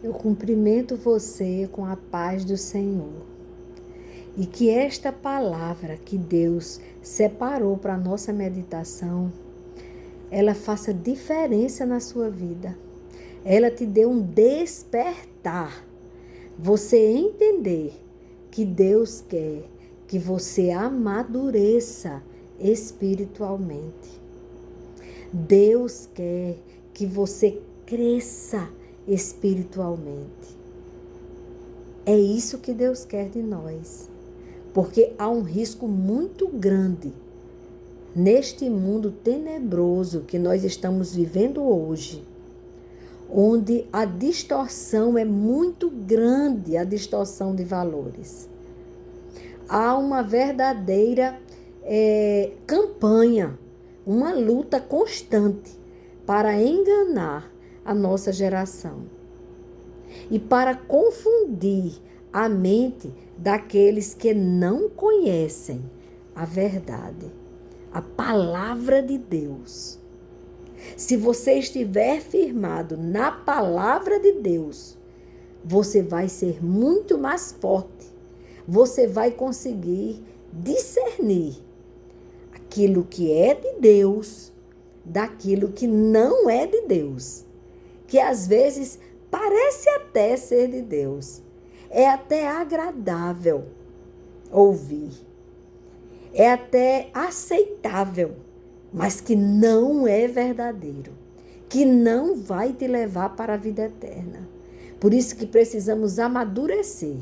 Eu cumprimento você com a paz do Senhor. E que esta palavra que Deus separou para a nossa meditação, ela faça diferença na sua vida. Ela te dê um despertar. Você entender que Deus quer que você amadureça espiritualmente. Deus quer que você cresça espiritualmente. É isso que Deus quer de nós. Porque há um risco muito grande neste mundo tenebroso que nós estamos vivendo hoje, onde a distorção é muito grande, a distorção de valores. Há uma verdadeira campanha, uma luta constante para enganar a nossa geração e para confundir a mente daqueles que não conhecem a verdade, a palavra de Deus. Se você estiver firmado na palavra de Deus, você vai ser muito mais forte. Você vai conseguir discernir aquilo que é de Deus daquilo que não é de Deus. Que às vezes parece até ser de Deus. É até agradável ouvir. É até aceitável, mas que não é verdadeiro. Que não vai te levar para a vida eterna. Por isso que precisamos amadurecer.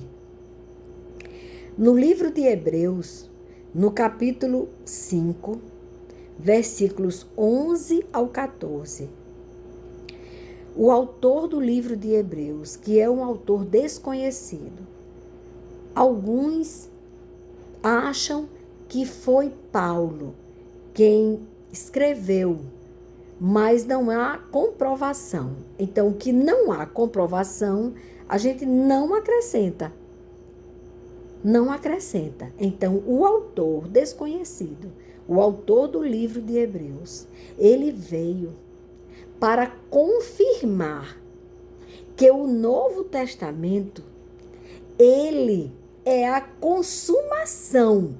No livro de Hebreus, no capítulo 5, versículos 11 ao 14, o autor do livro de Hebreus, que é um autor desconhecido, alguns acham que foi Paulo quem escreveu, mas não há comprovação. Então, o que não há comprovação, a gente não acrescenta. Não acrescenta. Então, o autor desconhecido, o autor do livro de Hebreus, ele veio para confirmar que o Novo Testamento, ele é a consumação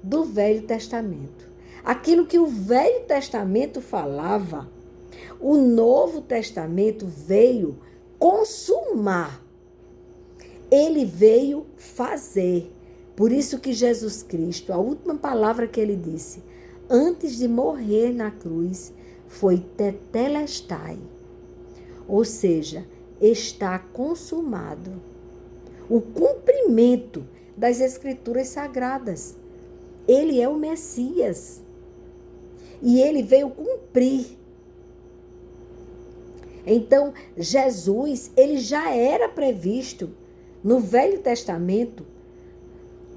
do Velho Testamento. Aquilo que o Velho Testamento falava, o Novo Testamento veio consumar. Ele veio fazer. Por isso que Jesus Cristo, a última palavra que ele disse, antes de morrer na cruz, foi tetelestai. Ou seja, está consumado. O cumprimento das Escrituras Sagradas. Ele é o Messias. E ele veio cumprir. Então, Jesus, ele já era previsto no Velho Testamento.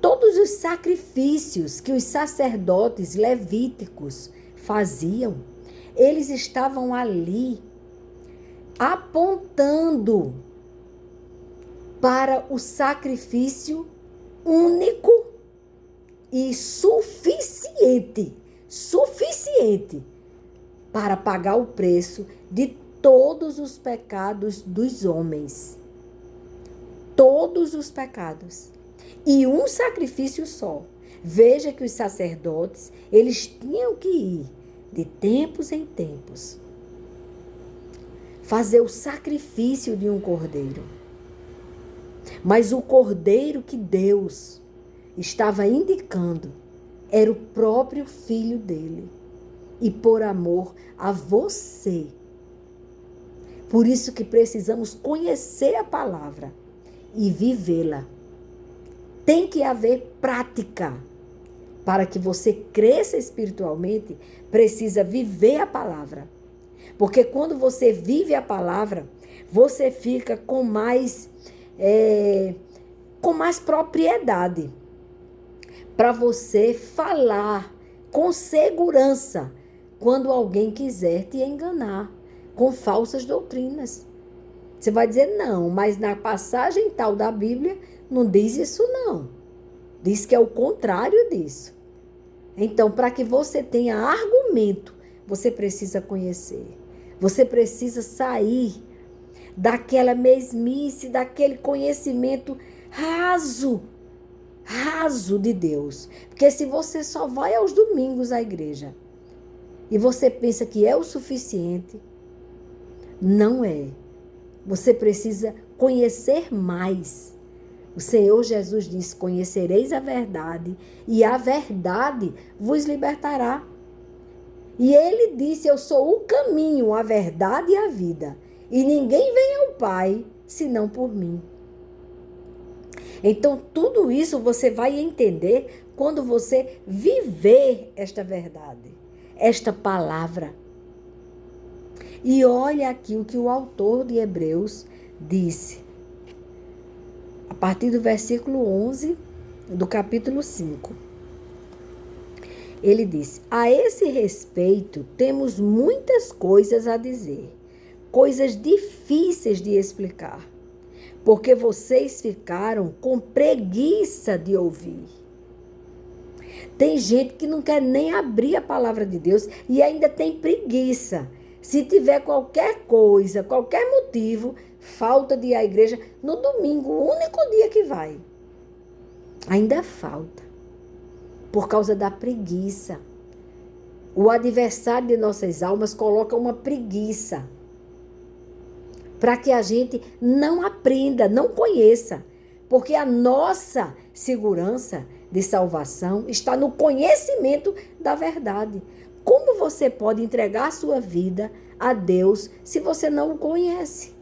Todos os sacrifícios que os sacerdotes levíticos faziam, eles estavam ali apontando para o sacrifício único e suficiente para pagar o preço de todos os pecados dos homens. Todos os pecados. E um sacrifício só. Veja que os sacerdotes, eles tinham que ir de tempos em tempos fazer o sacrifício de um cordeiro. Mas o cordeiro que Deus estava indicando era o próprio filho dele. E por amor a você. Por isso que precisamos conhecer a palavra e vivê-la. Tem que haver prática. Para que você cresça espiritualmente, precisa viver a palavra. Porque quando você vive a palavra, você fica com mais propriedade para você falar com segurança quando alguém quiser te enganar com falsas doutrinas. Você vai dizer, não, mas na passagem tal da Bíblia não diz isso não. Diz que é o contrário disso. Então, para que você tenha argumento, você precisa conhecer. Você precisa sair daquela mesmice, daquele conhecimento raso de Deus. Porque se você só vai aos domingos à igreja e você pensa que é o suficiente, não é. Você precisa conhecer mais. O Senhor Jesus disse: conhecereis a verdade e a verdade vos libertará. E ele disse: eu sou o caminho, a verdade e a vida. E ninguém vem ao Pai senão por mim. Então, tudo isso você vai entender quando você viver esta verdade, esta palavra. E olha aqui o que o autor de Hebreus disse. A partir do versículo 11 do capítulo 5. Ele disse: a esse respeito temos muitas coisas a dizer, coisas difíceis de explicar, porque vocês ficaram com preguiça de ouvir. Tem gente que não quer nem abrir a palavra de Deus e ainda tem preguiça. Se tiver qualquer coisa, qualquer motivo, falta de ir à igreja no domingo, o único dia que vai. Ainda falta. Por causa da preguiça. O adversário de nossas almas coloca uma preguiça para que a gente não aprenda, não conheça. Porque a nossa segurança de salvação está no conhecimento da verdade. Como você pode entregar a sua vida a Deus se você não o conhece?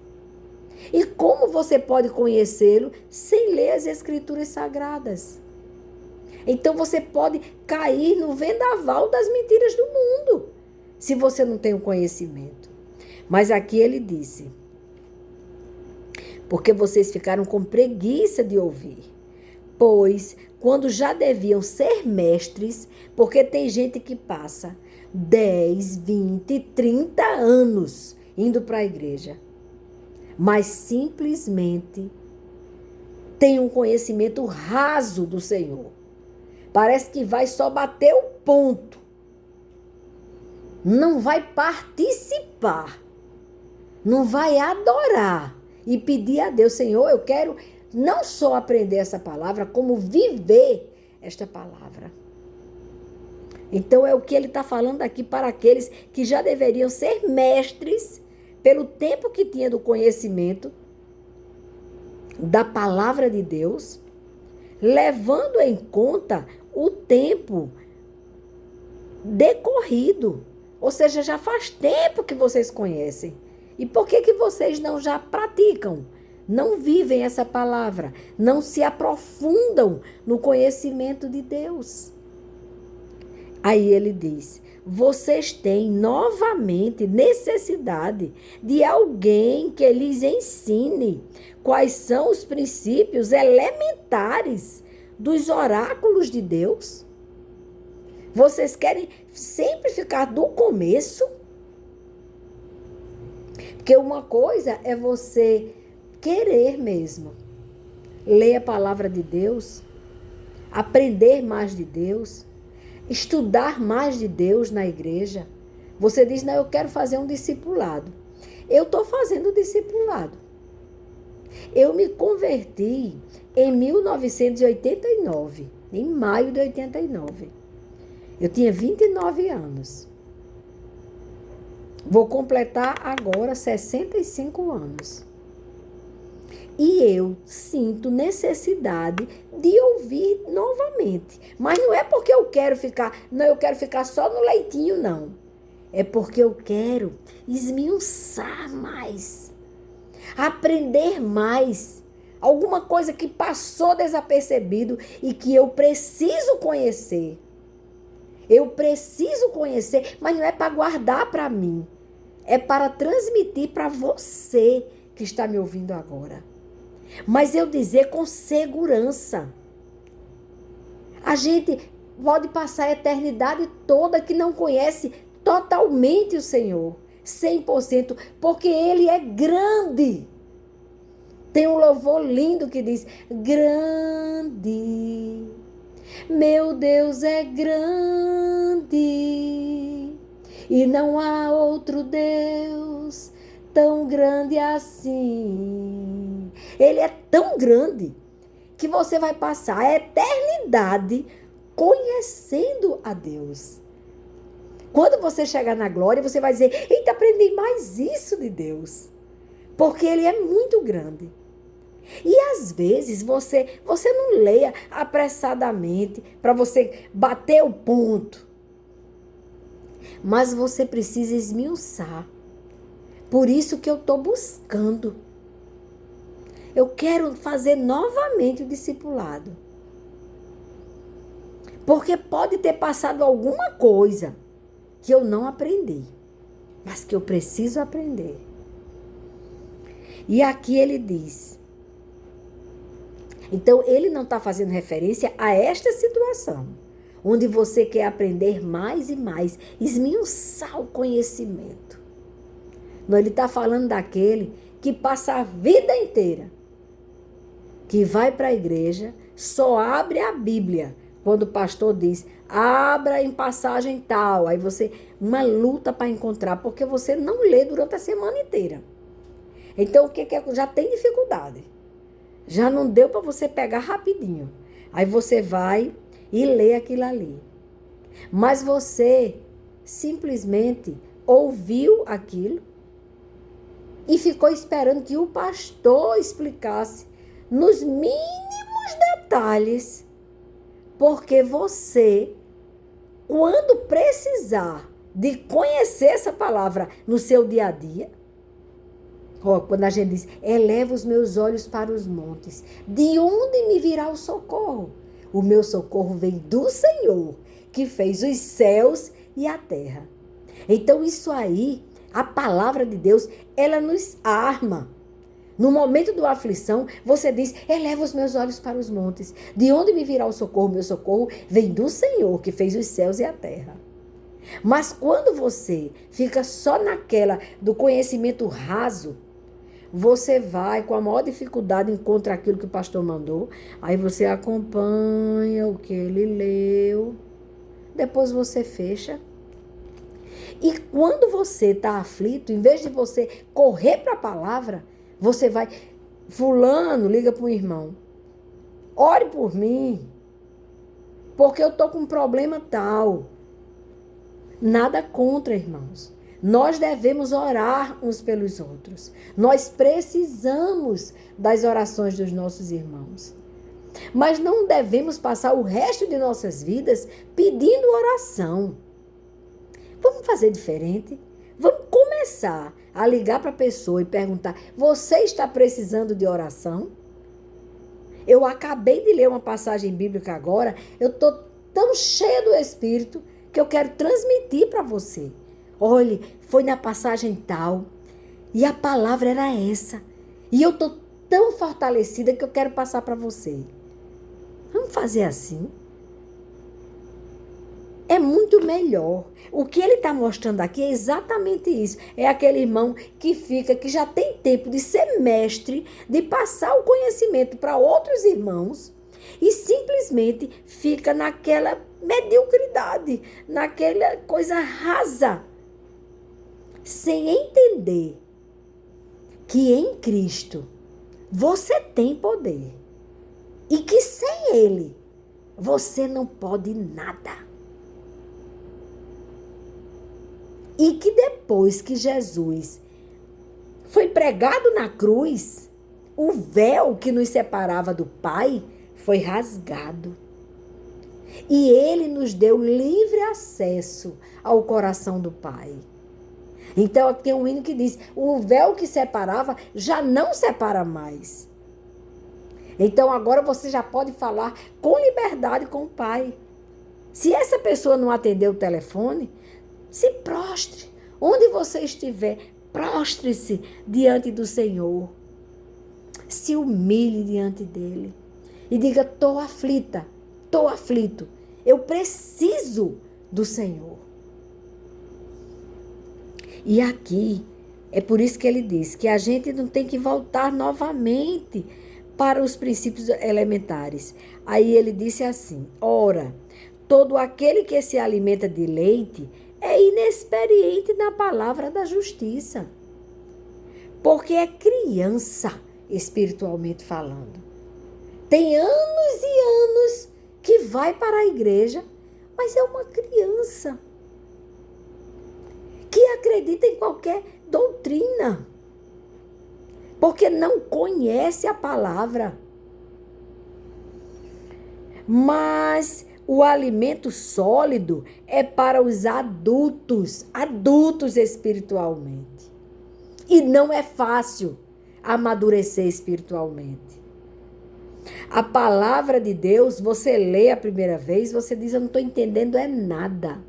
E como você pode conhecê-lo sem ler as Escrituras Sagradas? Então você pode cair no vendaval das mentiras do mundo, se você não tem o conhecimento. Mas aqui ele disse: porque vocês ficaram com preguiça de ouvir. Pois, quando já deviam ser mestres, porque tem gente que passa 10, 20, 30 anos indo para a igreja, mas simplesmente tem um conhecimento raso do Senhor. Parece que vai só bater o ponto. Não vai participar. Não vai adorar e pedir a Deus: Senhor, eu quero não só aprender essa palavra, como viver esta palavra. Então é o que ele está falando aqui para aqueles que já deveriam ser mestres pelo tempo que tinha do conhecimento da palavra de Deus, levando em conta o tempo decorrido. Ou seja, já faz tempo que vocês conhecem. E por que vocês não já praticam? Não vivem essa palavra, não se aprofundam no conhecimento de Deus. Aí ele diz: vocês têm novamente necessidade de alguém que lhes ensine quais são os princípios elementares dos oráculos de Deus. Vocês querem sempre ficar do começo? Porque uma coisa é você querer mesmo ler a palavra de Deus, aprender mais de Deus, estudar mais de Deus na igreja. Você diz: não, eu quero fazer um discipulado. Eu estou fazendo discipulado. Eu me converti em 1989, em maio de 89. Eu tinha 29 anos. Vou completar agora 65 anos. E eu sinto necessidade de ouvir novamente. Mas não é porque eu quero ficar só no leitinho, não. É porque eu quero esmiuçar mais. Aprender mais. Alguma coisa que passou desapercebido e que eu preciso conhecer. Eu preciso conhecer, mas não é para guardar para mim. É para transmitir para você que está me ouvindo agora. Mas eu dizer com segurança. A gente pode passar a eternidade toda que não conhece totalmente o Senhor, 100%, porque Ele é grande. Tem um louvor lindo que diz: grande, meu Deus é grande, e não há outro Deus tão grande assim. Ele é tão grande que você vai passar a eternidade conhecendo a Deus. Quando você chegar na glória, você vai dizer: eita, aprendi mais isso de Deus. Porque ele é muito grande. E às vezes você não leia apressadamente para você bater o ponto. Mas você precisa esmiuçar. Por isso que eu estou buscando. Eu quero fazer novamente o discipulado. Porque pode ter passado alguma coisa que eu não aprendi, mas que eu preciso aprender. E aqui ele diz. Então, ele não está fazendo referência a esta situação, onde você quer aprender mais e mais, esmiuçar o conhecimento. Não, ele está falando daquele que passa a vida inteira, que vai para a igreja, só abre a Bíblia quando o pastor diz: abra em passagem tal. Aí você, uma luta para encontrar, porque você não lê durante a semana inteira. Então, o que já tem dificuldade? Já não deu para você pegar rapidinho. Aí você vai e lê aquilo ali. Mas você simplesmente ouviu aquilo e ficou esperando que o pastor explicasse nos mínimos detalhes. Porque você, quando precisar de conhecer essa palavra no seu dia a dia, quando a gente diz: eleva os meus olhos para os montes, de onde me virá o socorro? O meu socorro vem do Senhor, que fez os céus e a terra. Então isso aí, a palavra de Deus, ela nos arma. No momento da aflição, você diz: eleva os meus olhos para os montes. De onde me virá o socorro? O meu socorro vem do Senhor, que fez os céus e a terra. Mas quando você fica só naquela do conhecimento raso, você vai, com a maior dificuldade, encontra aquilo que o pastor mandou. Aí você acompanha o que ele leu. Depois você fecha. E quando você está aflito, em vez de você correr para a palavra, você vai: fulano, liga para um irmão. Ore por mim, porque eu estou com um problema tal. Nada contra, irmãos. Nós devemos orar uns pelos outros. Nós precisamos das orações dos nossos irmãos. Mas não devemos passar o resto de nossas vidas pedindo oração. Vamos fazer diferente? Vamos começar a ligar para a pessoa e perguntar: você está precisando de oração? Eu acabei de ler uma passagem bíblica agora, eu estou tão cheia do Espírito que eu quero transmitir para você. Olhe, foi na passagem tal, e a palavra era essa. E eu estou tão fortalecida que eu quero passar para você. Vamos fazer assim? É muito melhor. O que ele está mostrando aqui é exatamente isso. É aquele irmão que já tem tempo de ser mestre, de passar o conhecimento para outros irmãos e simplesmente fica naquela mediocridade, naquela coisa rasa, sem entender que em Cristo você tem poder e que sem Ele você não pode nada. E que depois que Jesus foi pregado na cruz, o véu que nos separava do Pai foi rasgado. E Ele nos deu livre acesso ao coração do Pai. Então, aqui tem um hino que diz: o véu que separava já não separa mais. Então, agora você já pode falar com liberdade com o Pai. Se essa pessoa não atender o telefone, se prostre. Onde você estiver, prostre-se diante do Senhor. Se humilhe diante dele. E diga: estou aflita, estou aflito. Eu preciso do Senhor. E aqui, é por isso que ele diz que a gente não tem que voltar novamente para os princípios elementares. Aí ele disse assim: ora, todo aquele que se alimenta de leite é inexperiente na palavra da justiça, porque é criança, espiritualmente falando. Tem anos e anos que vai para a igreja, mas é uma criança que acredita em qualquer doutrina, porque não conhece a palavra. Mas o alimento sólido é para os adultos espiritualmente. E não é fácil amadurecer espiritualmente. A palavra de Deus, você lê a primeira vez, você diz, eu não estou entendendo nada.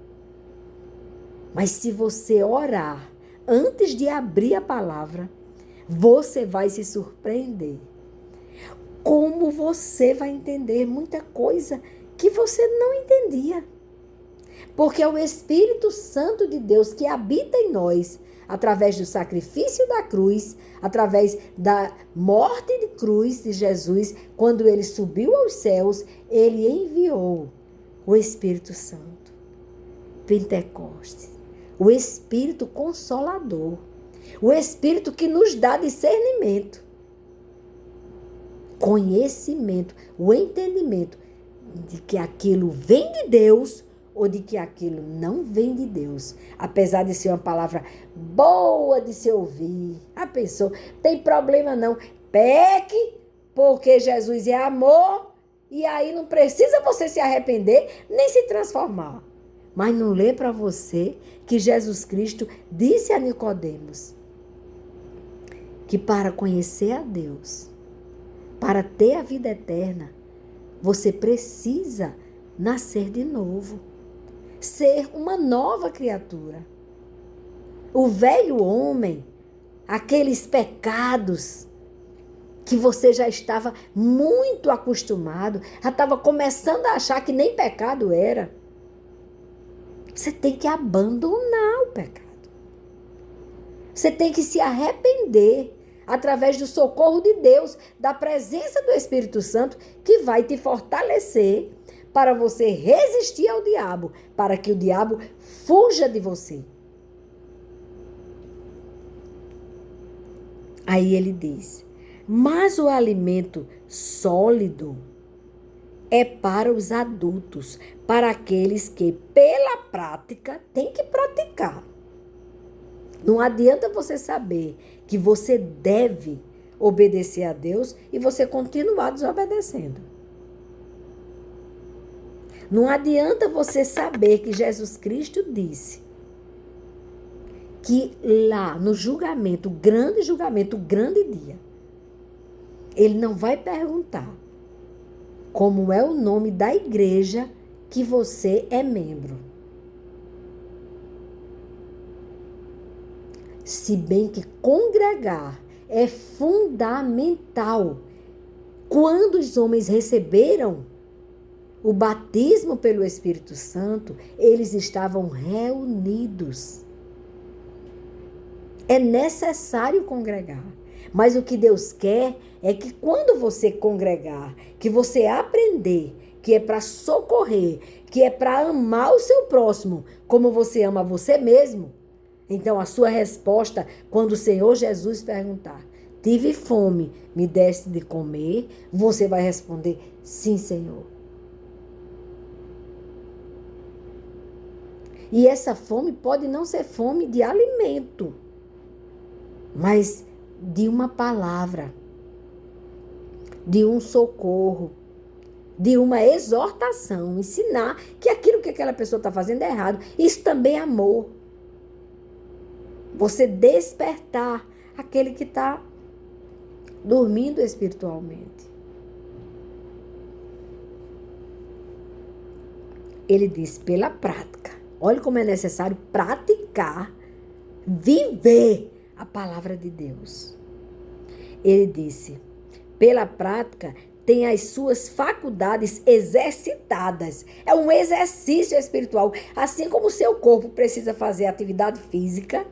Mas se você orar antes de abrir a palavra, você vai se surpreender. Como você vai entender muita coisa que você não entendia. Porque é o Espírito Santo de Deus que habita em nós, através do sacrifício da cruz, através da morte de cruz de Jesus, quando ele subiu aos céus, ele enviou o Espírito Santo. Pentecostes. O Espírito Consolador. O Espírito que nos dá discernimento. Conhecimento, o entendimento de que aquilo vem de Deus ou de que aquilo não vem de Deus. Apesar de ser uma palavra boa de se ouvir. A pessoa, tem problema não. Peque, porque Jesus é amor, e aí não precisa você se arrepender, nem se transformar. Mas não lê para você que Jesus Cristo disse a Nicodemos que para conhecer a Deus, para ter a vida eterna, você precisa nascer de novo. Ser uma nova criatura. O velho homem, aqueles pecados que você já estava muito acostumado, já estava começando a achar que nem pecado era. Você tem que abandonar o pecado. Você tem que se arrepender através do socorro de Deus, da presença do Espírito Santo, que vai te fortalecer para você resistir ao diabo, para que o diabo fuja de você. Aí ele diz, mas o alimento sólido é para os adultos, para aqueles que, pela prática, tem que praticar. Não adianta você saber que você deve obedecer a Deus e você continuar desobedecendo. Não adianta você saber que Jesus Cristo disse que lá no julgamento, o grande dia, ele não vai perguntar como é o nome da igreja que você é membro. Se bem que congregar é fundamental. Quando os homens receberam o batismo pelo Espírito Santo, eles estavam reunidos. É necessário congregar. Mas o que Deus quer é que quando você congregar, que você aprender que é para socorrer, que é para amar o seu próximo como você ama você mesmo, então a sua resposta, quando o Senhor Jesus perguntar, tive fome, me deste de comer, você vai responder, sim, Senhor. E essa fome pode não ser fome de alimento, mas de uma palavra, de um socorro, de uma exortação, ensinar que aquilo que aquela pessoa está fazendo é errado. Isso também é amor. Você despertar aquele que está dormindo espiritualmente. Ele diz pela prática. Olha como é necessário praticar, viver a palavra de Deus. Ele disse, pela prática, tem as suas faculdades exercitadas. É um exercício espiritual. Assim como o seu corpo precisa fazer atividade física,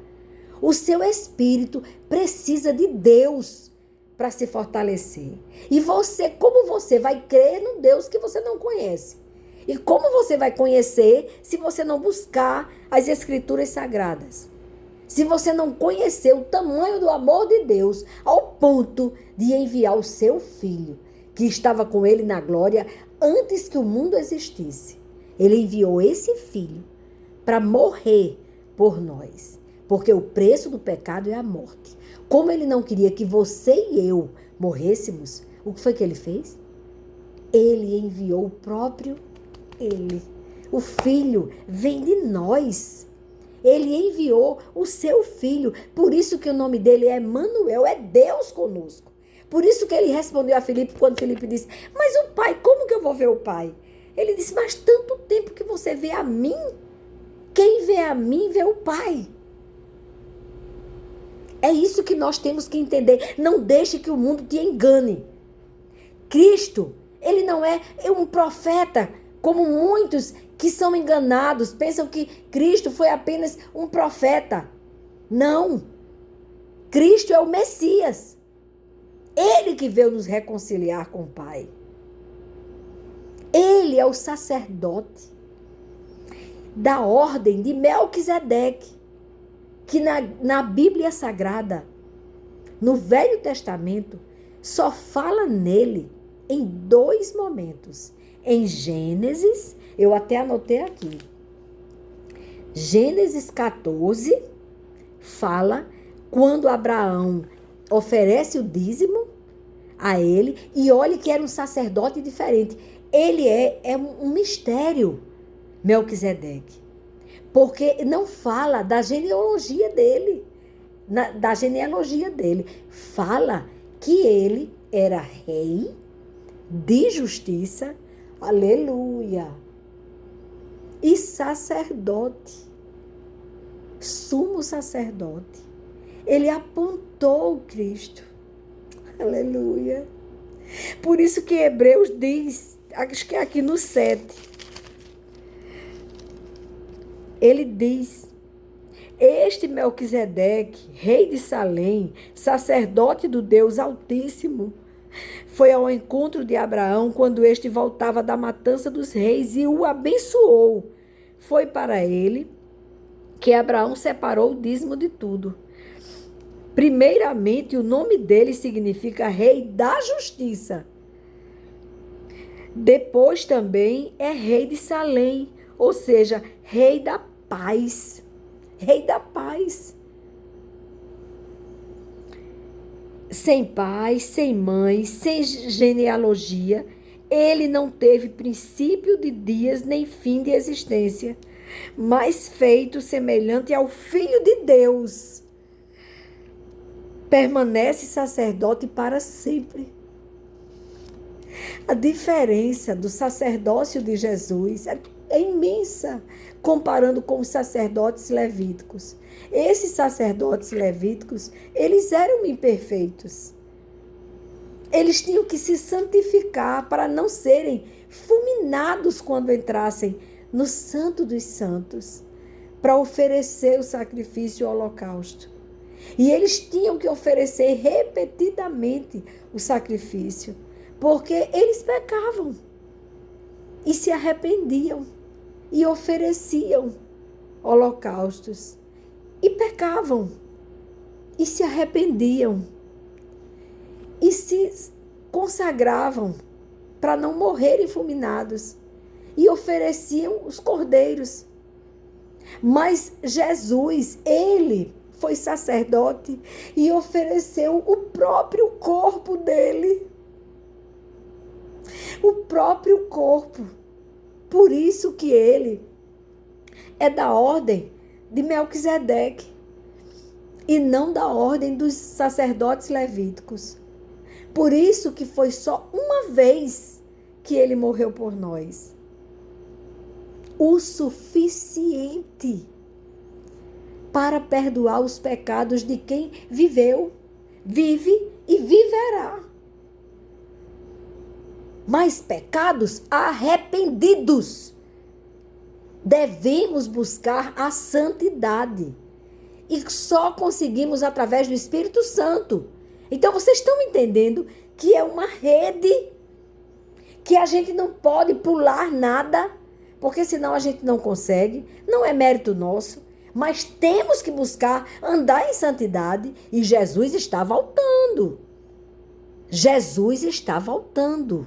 o seu espírito precisa de Deus para se fortalecer. E você, como você vai crer num Deus que você não conhece? E como você vai conhecer se você não buscar as Escrituras Sagradas? Se você não conheceu o tamanho do amor de Deus ao ponto de enviar o seu filho, que estava com ele na glória antes que o mundo existisse. Ele enviou esse filho para morrer por nós, porque o preço do pecado é a morte. Como ele não queria que você e eu morrêssemos, o que foi que ele fez? Ele enviou o próprio ele. O filho vem de nós. Ele enviou o seu filho. Por isso que o nome dele é Emanuel, é Deus conosco. Por isso que ele respondeu a Filipe quando Filipe disse: mas o pai, como que eu vou ver o pai? Ele disse: mas tanto tempo que você vê a mim. Quem vê a mim, vê o pai. É isso que nós temos que entender. Não deixe que o mundo te engane. Cristo, ele não é um profeta, como muitos que são enganados, pensam que Cristo foi apenas um profeta. Não. Cristo é o Messias. Ele que veio nos reconciliar com o Pai. Ele é o sacerdote da ordem de Melquisedeque, que na Bíblia Sagrada, no Velho Testamento, só fala nele em 2 momentos. Em Gênesis, eu até anotei aqui. Gênesis 14 fala quando Abraão oferece o dízimo a ele, e olhe que era um sacerdote diferente. Ele é um mistério, Melquisedeque, porque não fala da genealogia dele, fala que ele era rei de justiça, aleluia, e sacerdote, sumo sacerdote. Ele apontou Cristo, aleluia. Por isso que Hebreus diz, acho que é aqui no 7, ele diz: este Melquisedeque, rei de Salém, sacerdote do Deus Altíssimo, foi ao encontro de Abraão quando este voltava da matança dos reis e o abençoou. Foi para ele que Abraão separou o dízimo de tudo. Primeiramente, o nome dele significa rei da justiça. Depois também é rei de Salém, ou seja, rei da paz. Rei da paz. Sem pai, sem mãe, sem genealogia, ele não teve princípio de dias nem fim de existência, mas feito semelhante ao Filho de Deus, permanece sacerdote para sempre. A diferença do sacerdócio de Jesus é imensa, comparando com os sacerdotes levíticos. Esses sacerdotes levíticos, eles eram imperfeitos. Eles tinham que se santificar para não serem fulminados quando entrassem no Santo dos Santos, para oferecer o sacrifício e o holocausto. E eles tinham que oferecer repetidamente o sacrifício, porque eles pecavam e se arrependiam e ofereciam holocaustos. E pecavam, e se arrependiam, e se consagravam para não morrerem fulminados, e ofereciam os cordeiros. Mas Jesus, ele foi sacerdote e ofereceu o próprio corpo dele. O próprio corpo. Por isso que ele é da ordem de Melquisedeque e não da ordem dos sacerdotes levíticos. Por isso que foi só uma vez que ele morreu por nós. O suficiente para perdoar os pecados de quem viveu, vive e viverá. Mas pecados arrependidos. Devemos buscar a santidade. E só conseguimos através do Espírito Santo. Então, vocês estão entendendo que é uma rede, que a gente não pode pular nada, porque senão a gente não consegue, não é mérito nosso. mas temos que buscar andar em santidade e Jesus está voltando. Jesus está voltando.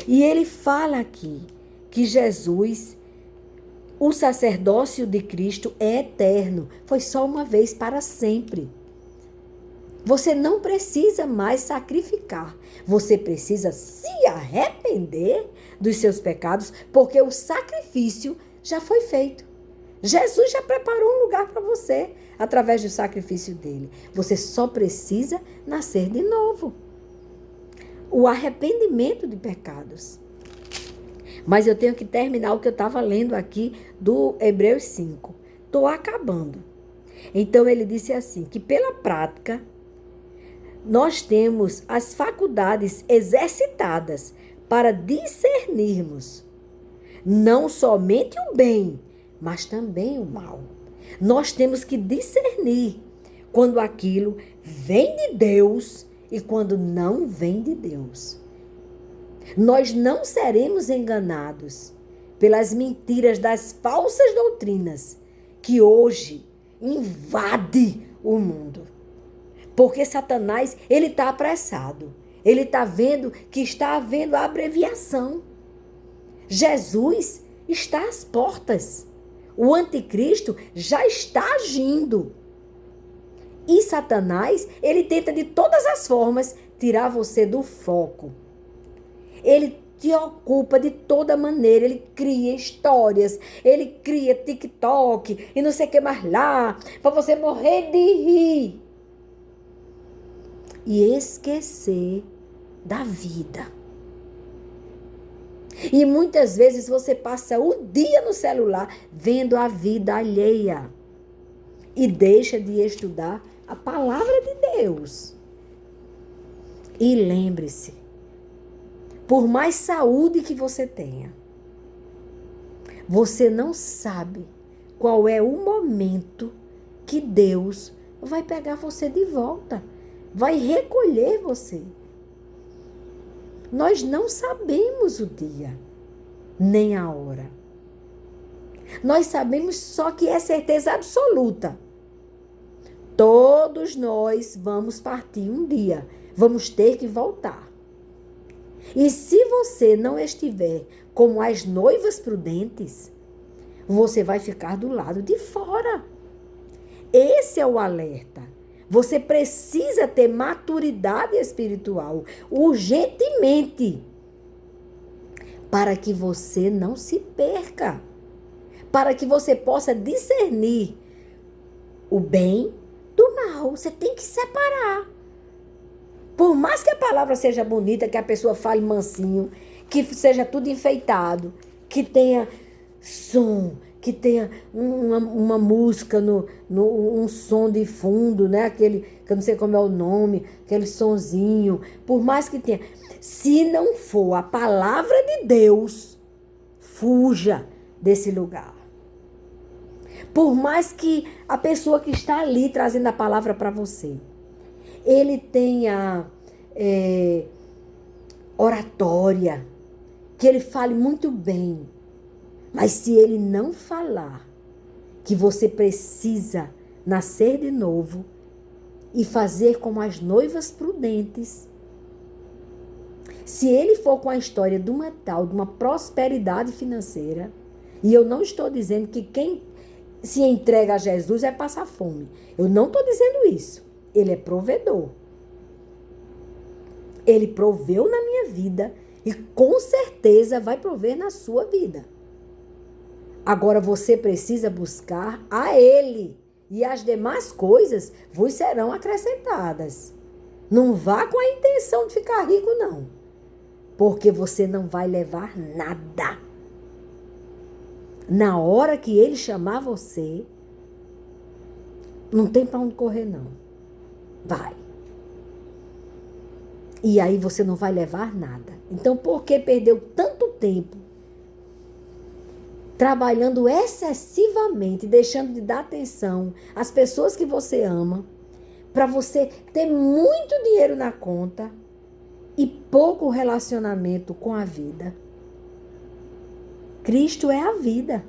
E ele fala aqui que Jesus, o sacerdócio de Cristo é eterno. Foi só uma vez para sempre. Você não precisa mais sacrificar. Você precisa se arrepender dos seus pecados, porque o sacrifício já foi feito. Jesus já preparou um lugar para você através do sacrifício dele. Você só precisa nascer de novo. O arrependimento de pecados. Mas eu tenho que terminar o que eu estava lendo aqui do Hebreus 5. Estou acabando. Então ele disse assim, que pela prática nós temos as faculdades exercitadas para discernirmos não somente o bem, mas também o mal. Nós temos que discernir quando aquilo vem de Deus e quando não vem de Deus. Nós não seremos enganados pelas mentiras das falsas doutrinas que hoje invadem o mundo. Porque Satanás, ele está apressado. Ele está vendo que está havendo a abreviação. Jesus está às portas. O anticristo já está agindo. E Satanás, ele tenta de todas as formas tirar você do foco. Ele te ocupa de toda maneira. Ele cria histórias, ele cria TikTok e não sei o que mais lá, para você morrer de rir. E esquecer da vida. E muitas vezes você passa o dia no celular vendo a vida alheia e deixa de estudar a palavra de Deus. E lembre-se, por mais saúde que você tenha, você não sabe qual é o momento que Deus vai pegar você de volta. Vai recolher você. Nós não sabemos o dia, nem a hora. Nós sabemos só que é certeza absoluta. Todos nós vamos partir um dia. Vamos ter que voltar. E se você não estiver como as noivas prudentes, você vai ficar do lado de fora. Esse é o alerta. Você precisa ter maturidade espiritual, urgentemente, para que você não se perca, para que você possa discernir o bem do mal. Você tem que separar. Por mais que a palavra seja bonita, que a pessoa fale mansinho, que seja tudo enfeitado, que tenha som, que tenha uma música, um som de fundo, né? Aquele, que eu não sei como é o nome, aquele sonzinho. Por mais que tenha. Se não for a palavra de Deus, fuja desse lugar. Por mais que a pessoa que está ali trazendo a palavra para você, ele tenha oratória, que ele fale muito bem, mas se ele não falar que você precisa nascer de novo e fazer como as noivas prudentes, se ele for com a história de uma prosperidade financeira, e eu não estou dizendo que quem se entrega a Jesus é passar fome. Eu não estou dizendo isso. Ele é provedor. Ele proveu na minha vida e com certeza vai prover na sua vida. Agora você precisa buscar a Ele e as demais coisas vos serão acrescentadas. Não vá com a intenção de ficar rico, não. Porque você não vai levar nada. Na hora que Ele chamar você, não tem para onde correr, não. Vai. E aí você não vai levar nada. Então, por que perdeu tanto tempo trabalhando excessivamente, deixando de dar atenção às pessoas que você ama, para você ter muito dinheiro na conta e pouco relacionamento com a vida? Cristo é a vida.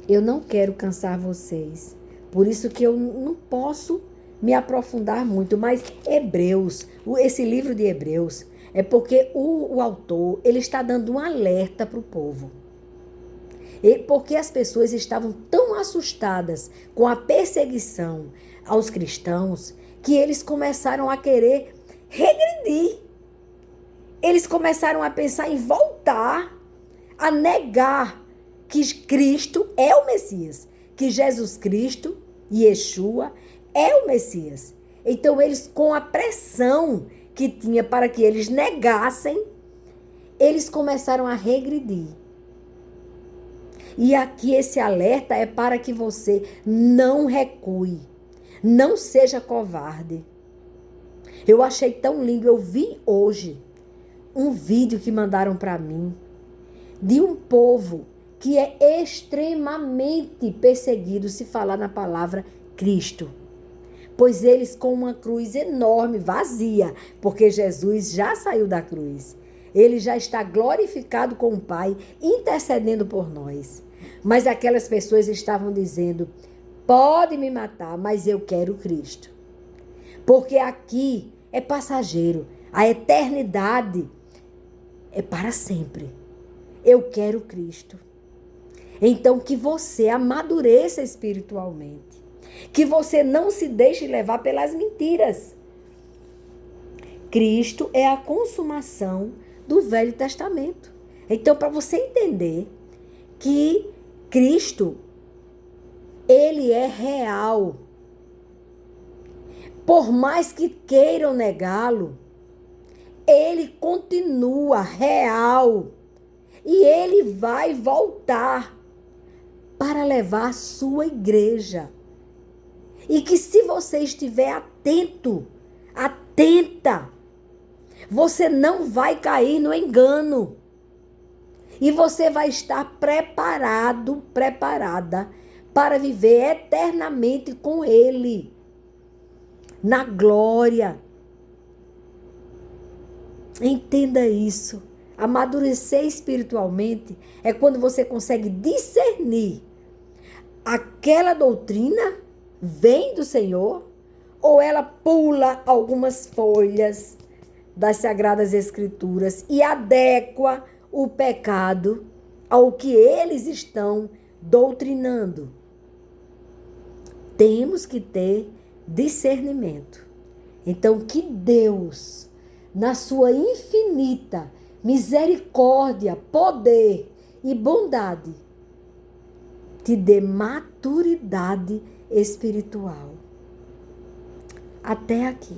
Eu não quero cansar vocês. Por isso que eu não posso me aprofundar muito. Mas Hebreus, esse livro de Hebreus, é porque o autor, ele está dando um alerta para o povo. Porque as pessoas estavam tão assustadas com a perseguição aos cristãos, que eles começaram a querer regredir. Eles começaram a pensar em voltar, a negar que Cristo é o Messias, que Jesus Cristo, Yeshua, é o Messias. Então eles, com a pressão que tinha para que eles negassem, eles começaram a regredir. E aqui esse alerta é para que você não recue, não seja covarde. Eu achei tão lindo, eu vi hoje um vídeo que mandaram para mim de um povo que é extremamente perseguido se falar na palavra Cristo. Pois eles com uma cruz enorme, vazia, porque Jesus já saiu da cruz. Ele já está glorificado com o Pai, intercedendo por nós. Mas aquelas pessoas estavam dizendo, pode me matar, mas eu quero Cristo. Porque aqui é passageiro, a eternidade é para sempre. Eu quero Cristo. Então que você amadureça espiritualmente. Que você não se deixe levar pelas mentiras. Cristo é a consumação do Velho Testamento. Então, para você entender que Cristo, ele é real. Por mais que queiram negá-lo, ele continua real. E ele vai voltar para levar a sua igreja. E que se você estiver atento, atenta, você não vai cair no engano. E você vai estar preparado, preparada para viver eternamente com ele. Na glória. Entenda isso. Amadurecer espiritualmente é quando você consegue discernir aquela doutrina vem do Senhor ou ela pula algumas folhas das Sagradas Escrituras e adequa o pecado ao que eles estão doutrinando. Temos que ter discernimento. Então, que Deus, na sua infinita misericórdia, poder e bondade, te dê maturidade espiritual. Até aqui.